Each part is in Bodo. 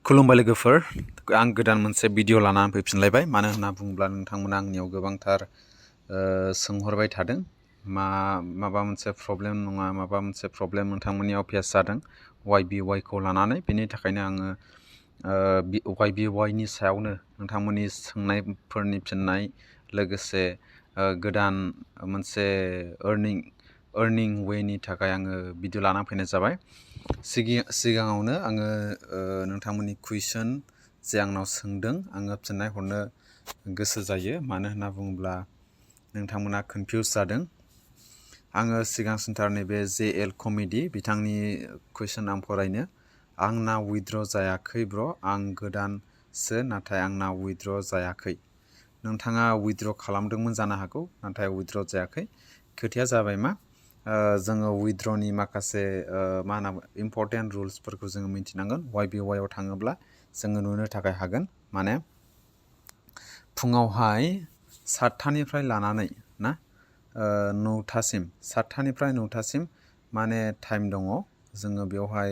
खुलुमबाय लोगोफोर आं गोदान मोनसे भिडिअ लानानै फैफिनलायबाय मानो होनना बुङोब्ला नोंथांमोना आंनियाव गोबांथार सोंहरबाय थादों माबा मोनसे प्रब्लेम नङा माबा मोनसे प्रब्लेम नोंथांमोननियाव फेस जादों YBY खौ लानानै बेनि थाखायनो आङो YBY नि सायावनो नोंथांमोननि सोंनायफोरनि फिननाय लोगोसे गोदान मोनसे अर्निं वेनि थाखाय आङो भिडिअ लानानै फैनाय जाबाय सिगाङावनो आङो नोंथांमोननि कुइसन जे आंनाव सोंदों आङो फिननाय हरनो गोसो जायो मानो होनना बुङोब्ला नोंथांमोना कनफिउज जादों आङो सिगांसिनथार नैबे JL कमेडि बिथांनि कुइसन आं फरायनो आंना विथड्र जायाखै ब्र आं गोदानसो नाथाय आंना विथड्र जायाखै नोंथाङा विथड्र खालामदोंमोन जानो हागौ नाथाय विथड्र जायाखै खोथाया जाबाय मा जोङो विथड्रनि माखासे मा होनना इम्पर्टेन्ट रुल्सफोरखौ जोङो मिथिनांगोन YBY आव थाङोब्ला जोङो नुनो थाखाय हागोन माने फुङावहाय 7थानिफ्राय लानानै ना 9थासिम 7थानिफ्राय 9थासिम माने टाइम दङ जोङो बेवहाय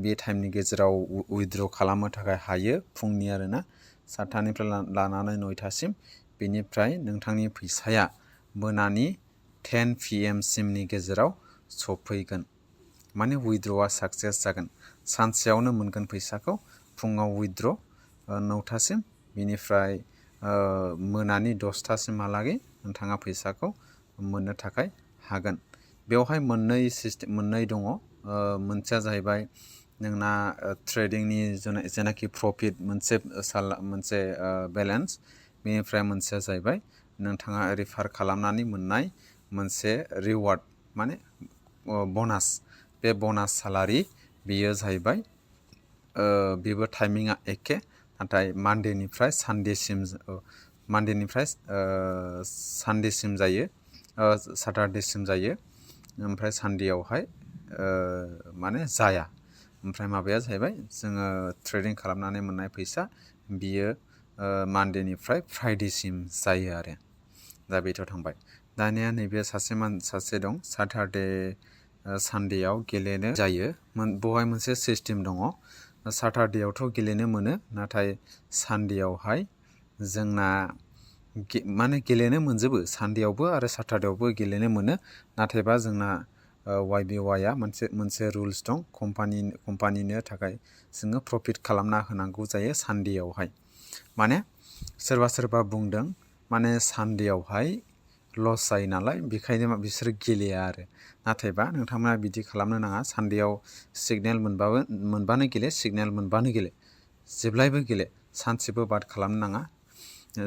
बे टाइमनि गेजेराव विथड्र खालामनो थाखाय हायो फुंनि आरोना 7थानिफ्राय लानानै 9थासिम बेनिफ्राय नोंथांनि फैसाया मोनानि 10 PM सिमनि गेजेराव सफैगोन माने विथड्रआ साक्सेस जागोन सानसेयावनो मोनगोन फैसाखौ फुङाव विथड्र 9थासिम बेनिफ्राय मोनानि 10थासिमहालागै नोंथाङा फैसाखौ मोननो थाखाय हागोन बेवहाय मोननै दङ मोनसेया जाहैबाय नोंना ट्रेडिंनि जेनाखि प्रफिट मोनसे बेलेन्स बेनिफ्राय मोनसेया जाहैबाय नोंथाङा रेफार खालामनानै मोननाय मोनसे रिवार्ड माने बनास बे बनास सालारि बेयो जाहैबाय बेबो टाइमिंआ एखे नाथाय मानडेनिफ्राय सानडेसिम जायो सैटारडेसिम जायो ओमफ्राय सानडेयावहाय माने जाया ओमफ्राय माबाया जाहैबाय जोङो ट्रेडिं खालामनानै मोननाय फैसा बियो मानडेनिफ्राय फ्राइडेसिम जायो आरो दा बेथ' थांबाय दानिया नैबे सासे दं सैटारडे सानडेयाव गेलेनो जायो बेवहाय मोनसे सिस्टेम दङ सैटारडेयावथ' गेलेनो मोनो नाथाय सानडेयावहाय जोंना माने गेलेनो मोनजोबो सानडेयावबो आरो सैटारडेयावबो गेलेनो मोनो नाथायबा जोंना YBY आ मोनसे रुल्स दं कम्पानिनो थाखाय जोङो प्रफिट खालामना होनांगौ जायो सानडेयावहाय माने सोरबा बुंदों माने सानडेयावहाय लस जायो नालाय बेखायनो बिसोर गेलेया आरो नाथायबा नोंथांमोना बिदि खालामनो नाङा सानडेयाव सिगनेल मोनबानो गेले सिगनेल मोनबानो गेले जेब्लायबो गेले सानसेबो बाद खालामनो नाङा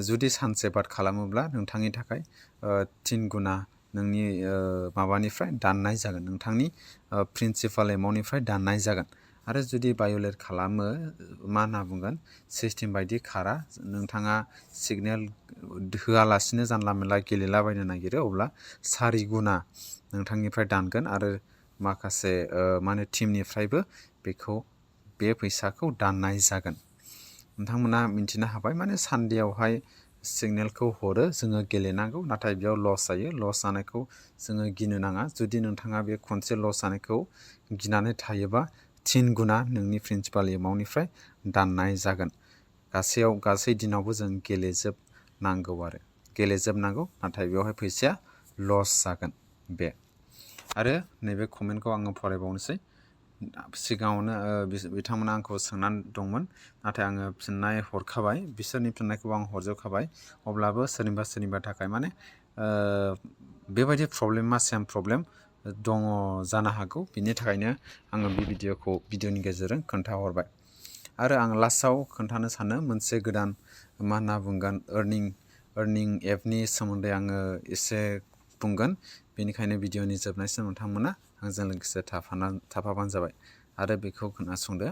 जुदि सानसे बाद खालामोब्ला नोंथांनि थाखाय 3 गुना नोंनि माबानिफ्राय दाननाय जागोन नोंथांनि प्रिन्सिपाल एमाउन्टनिफ्राय दाननाय जागोन आरो जुदि भायलेट खालामो मा होनना बुंगोन सिस्टेम बायदि खारा नोंथाङा सिगनेल होआलासिनो जानला मोनला गेलेलाबायनो नागिरो अब्ला 4 गुना नोंथांनिफ्राय दानगोन आरो माखासे माने टिमनिफ्रायबो बे फैसाखौ दाननाय जागोन नोंथांमोना मिन्थिनो हाबाय माने सानडेयावहाय सिगनेलखौ हरो जोङो गेलेनांगौ नाथाय बेयाव लस जायो लस जानायखौ जोङो गिनो नाङा जुदि नोंथाङा बे खनसे लस जानायखौ गिनानै थायोबा 3 गुना नोंनि प्रिन्सिपाल एमाउन्टनिफ्राय दाननाय जागोन गासै दिनावबो जों गेलेजोबनांगौ नाथाय बेवहाय फैसाया लस जागोन बे आरो नैबे कमेन्टखौ आङो फरायबावनोसै सिगाङावनो बिथांमोना आंखौ सोंनानै दंमोन नाथाय आङो फिननाय हरखाबाय बिसोरनि फिननायखौ आं हरजोबखाबाय अब्लाबो सोरनिबा थाखाय माने बेबायदि सेम प्रब्लेम दङ जानो हागौ बिनि थाखायनो आङो बे भिडिअनि गेजेरजों खोन्थाहरबाय आरो आं लास्टआव खोन्थानो सानो मोनसे गोदान मा होनना बुंगोन अर्निं एपनि सोमोन्दै आङो एसे बुंगोन बेनिखायनो भिडिअनि जोबनायसिम नोंथांमोना आंजों लोगोसे थाफाबानो जाबाय आरो बेखौ खोनासंदो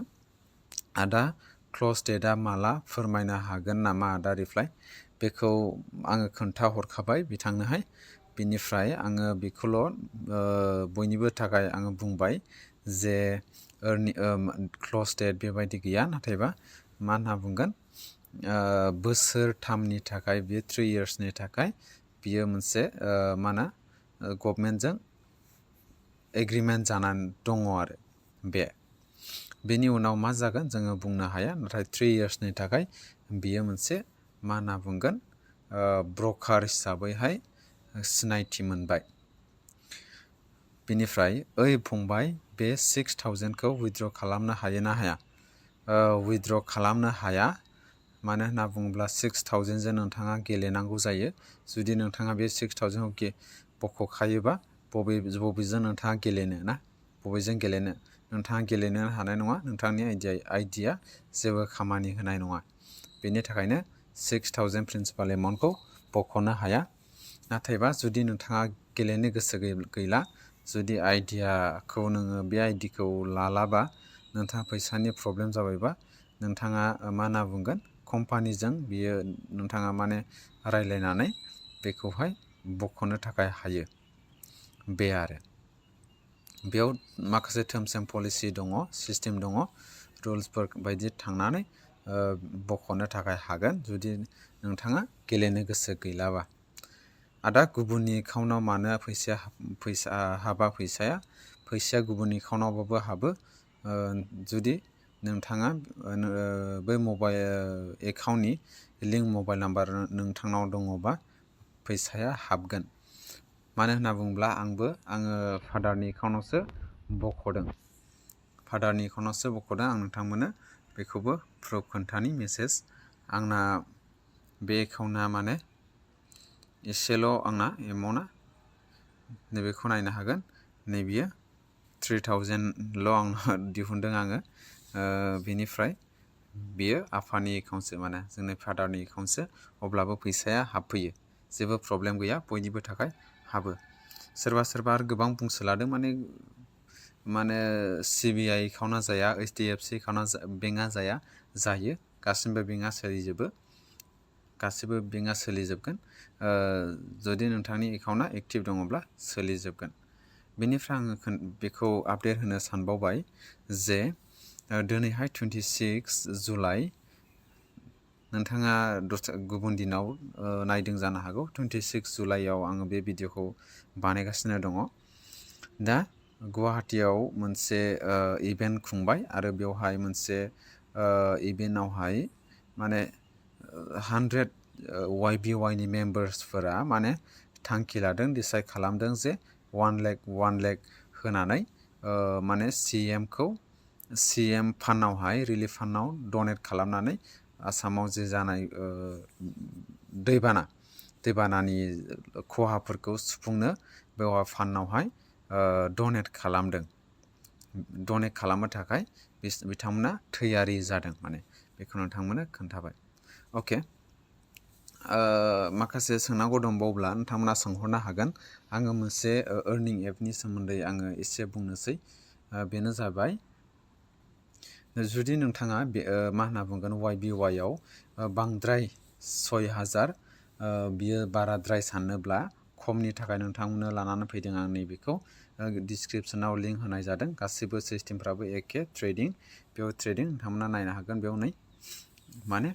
आदा क्ल'ज डेटआ माला फोरमायनो हागोन नामा आदा रिप्लाइ बेखौ आङो खोन्थाहरखाबाय बिथांनोहाय बिनिफ्राय आङो बेखौल' बयनिबो थाखाय आङो बुंबाय जे क्ल'ज डेट बेबायदि गैया नाथायबा मा होनना बुंगोन बोसोरथामनि थाखाय बे 3 इयार्सनि थाखाय बियो मोनसे मा होनो गभर्नमेन्टजों एग्रिमेन्ट जानानै दङ आरो बे बेनि उनाव मा जागोन जोङो बुंनो हाया नाथाय 3 इयार्सनि थाखाय बियो मोनसे मा होनना बुंगोन ब्रकार हिसाबैहाय सिनायथि मोनबाय बेनिफ्राय ओइ फंबाय बे 6000 खौ विथड्र खालामनो हायो ना हाया विथड्र खालामनो हाया मानो होनना बुङोब्ला 6000 जों नोंथाङा गेलेनांगौ जायो जुदि नोंथाङा बे 6000 खौ बख'खायोबा बबेजों नोंथाङा गेलेनो ना बबेजों गेलेनो नोंथाङा गेलेनो हानाय नङा नोंथांनि आइडिया जेबो खामानि होनाय नङा बेनि थाखायनो 6000 प्रिन्सिपाल एमाउन्टखौ बख'नो हाया नाथायबा जुदि नोंथाङा गेलेनो गोसो गैला जुदि आइडियाखौ नोङो बे आइडिखौ लालाबा नोंथाङा फैसानि प्रब्लेम जाबायबा नोंथाङा मा होनना बुंगोन कम्पानिजों बियो नोंथाङा माने रायलायनानै बेखौहाय बख'नो थाखाय हायो बे आरो बेयाव माखासे टार्म्स एन्ड पलिसि दङ सिस्टेम दङ रुल्सफोर बायदि थांनानै बख'नो थाखाय हागोन जुदि नोंथाङा गेलेनो गोसो गैलाबा आदा गुबुननि एकाउन्टाव मानो फैसा हाबा फैसाया गुबुननि एकाउन्टावबाबो हाबो जुदि नोंथाङा बै मबाइल एकाउन्टनि लिंक मबाइल नाम्बार नोंथांनाव दङबा फैसाया हाबगोन मानो होनना बुङोब्ला आङो फादारनि एकाउन्टावसो बख'दों आं नोंथांमोननो बेखौबो प्रुफ खोन्थानि मेसेज आंना बे एकाउन्टआ माने एसेल' आंना एमाउन्टआ नैबेखौ नायनो हागोन नैबियो 3000ल' आं दिहुनदों आङो बेनिफ्राय बियो आफानि एकाउन्टसो माने जोंनि फादारनि एकाउन्टसो अब्लाबो फैसाया हाबफैयो जेबो प्रब्लेम गैया बयनिबो थाखाय हाबो सोरबा आरो गोबां बुंसोलादों माने CBI एकाउन्टआ जाया HDFC बेंकआ जायो गासिबो बेंकआ सोलिजोबगोन जुदि नोंथांनि एकाउन्टआ एक्टिभ दङब्ला सोलिजोबगोन बेनिफ्राय आङो बेखौ आपडेट होनो सानबावबाय जे दिनैहाय 26 जुलाइ नोंथाङा गुबुन दिनाव नायदों जानो हागौ 26 जुलाइआव आङो बे भिडिअखौ बानायगासिनो दङ दा गुवाहाटीयाव मोनसे इभेन्ट खुंबाय आरो बेवहाय मोनसे इभेन्टआवहाय माने 100 YBY नि मेम्बार्सफोरा माने थांखि लादों डिसाइड खालामदों जे 1 लाख होनानै माने CM फान्डआवहाय रिलिफ फान्डआव डनेट खालामनानै आसामाव जे जानाय दैबानानि खहाफोरखौ सुफुंनो बेवहाय फान्डआवहाय डनेट खालामनो थाखाय बिथांमोना थैयारि जादों माने बेखौ नोंथांमोननो खोन्थाबाय अके माखासे सोंनांगौ दंबावब्ला नोंथांमोना सोंहरनो हागोन आङो मोनसे अर्निं एपनि सोमोन्दै आङो एसे बुंनोसै बेनो जाबाय जुदि नोंथाङा मा होनना बुंगोन YBY आव बांद्राय 6000 बियो बाराद्राय सानोब्ला खमनि थाखाय नोंथांमोननो लानानै फैदों आं नैबेखौ डिसक्रिपसनाव लिंक होनाय जादों गासैबो सिस्टेमफ्राबो एखे बेयाव ट्रेडिं नोंथांमोना नायनो हागोन बेयाव माने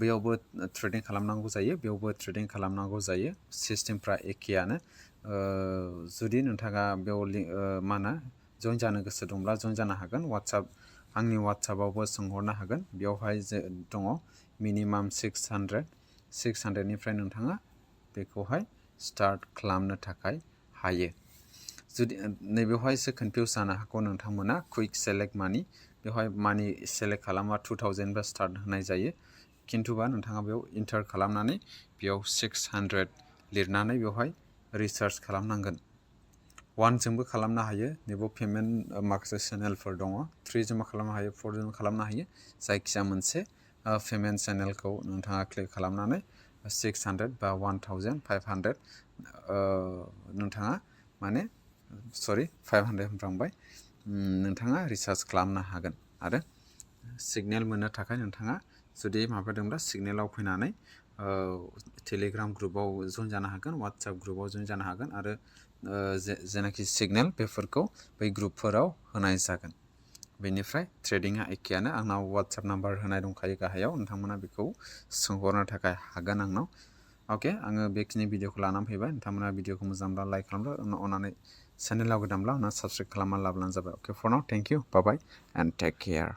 बेयावबो ट्रेडिं खालामनांगौ जायो बेयावबो ट्रेडिं खालामनांगौ जायो सिस्टेमफ्रा एखेयानो जुदि नोंथाङा बेयाव मा होनो जइन जानो गोसो दंब्ला जइन जानो हागोन आंनि वाट्सएपआवबो सोंहरनो हागोन बेयावहाय दङ मिनिमाम 600निफ्राय नोंथाङा बेखौहाय स्टार्ट खालामनो थाखाय हायो जुदि नैबेवहायसो कनफिउज जानो हागौ नोंथांमोना कुइक सेलेक्ट मानि बेवहाय मानि सेलेक्ट खालामबा 2000 बा स्टार्ट होनाय जायो खिन्थुबा नोंथाङा बेयाव इन्टार खालामनानै बेयाव 600 लिरनानै बेवहाय रिसार्च खालामनांगोन 1 जोंबो खालामनो हायो नैबेयाव पेमेन्ट माखासे चेनेलफोर दङ 3 जोंबो खालामनो हायो 4 जोंबो खालामनो हायो जायखिया मोनसे पेमेन्ट चेनेलखौ नोंथाङा क्लिक खालामनानै 600 बा 1500 नोंथाङा माने 500 होनफ्रांबाय नोंथाङा रिसार्च खालामनो हागोन आरो सिगनेल मोननो थाखाय नोंथाङा जुदि माबादोंब्ला सिगनेलाव फैनानै टेलिग्राम ग्रुपआव जइन जानो हागोन वाट्सएप ग्रुपआव जइन जानो हागोन आरो जेनाखि सिगनेल बेफोरखौ बै ग्रुपफोराव होनाय जागोन बेनिफ्राय ट्रेडिंआ एखेयानो आंनाव वाट्सएप नाम्बार होनाय दंखायो गाहायाव नोंथांमोना बेखौ सोंहरनो थाखाय हागोन आंनाव अके आङो बेखिनि भिडिअखौ लानानै फैबाय नोंथांमोना भिडिअखौ मोजां मोनब्ला लाइक खालामदो अननानै चेनेलाव गोदानब्ला उनाव साबस्क्राइब खालामना लाब्लानो जाबाय। Okay for now thank you bye bye and take care.